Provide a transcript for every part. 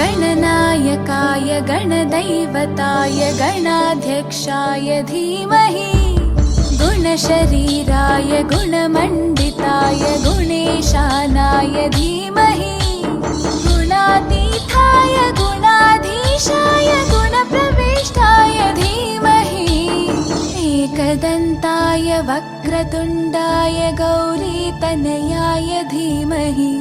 गणनायकाय गणदैवताय गणाध्यक्षाय धीमहि गुणशरीराय गुणमण्डिताय गुणेशानाय धीमहि गुणातीताय गुणाधीशाय गुणप्रविष्टाय धीमहि एकदन्ताय वक्रतुण्डाय गौरीतनयाय धीमहि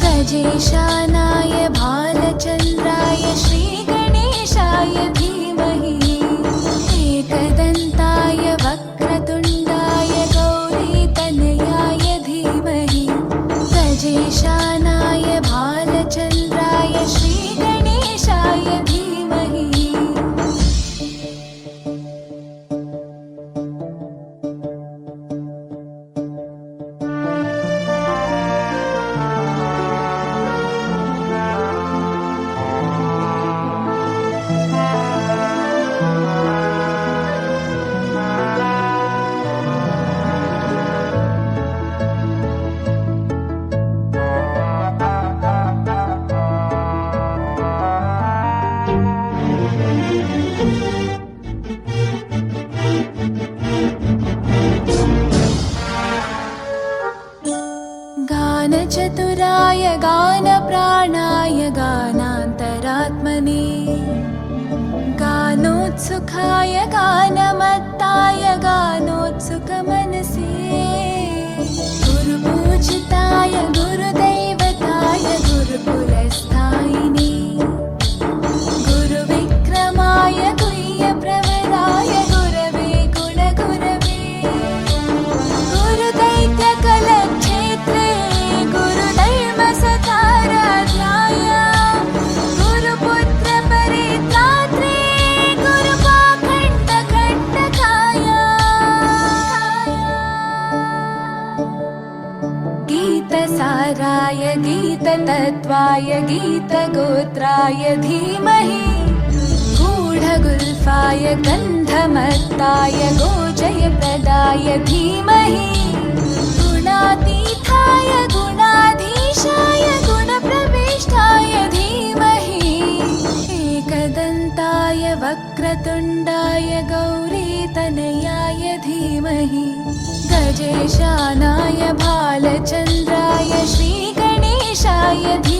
गजेशानाय भालचन्द्राय श्रीगणेशाय धीमहि एकदन्ताय वक्रतुण्डाय गौरीतनयाय धीमहि गजेशानाय भालचन्द्राय श्रीगणेशाय धीमहि। गानचतुराय गानप्राणाय गानान्तरात्मने गानोत्सुकाय गानमत्ताय गानोत्सुकमनसे गुरुपूजिताय गुरुदैवताय गुरुकुलस्थायिने गुरुविक्रमाय गुह्यप्रवराय गुरवे गुणगुरवे गुरुदैत्यकलक्षेत्रे गुरुधर्मसताराध्याय गुरुपुत्रपरित्रात्रे गुरुपाखण्डखण्डकाय गीतसाराय गीततत्त्वाय गीतगोत्राय धीमहि गूढगुल्फाय गन्धमत्ताय गोजयप्रदाय धीमहि गुणातीताय गुणाधीशाय गुणप्रविष्टाय धीमहि एकदन्ताय वक्रतुण्डाय गौरीतनयाय धीमहि गजेशानाय भालचन्द्राय श्रीगणेशाय धीमहि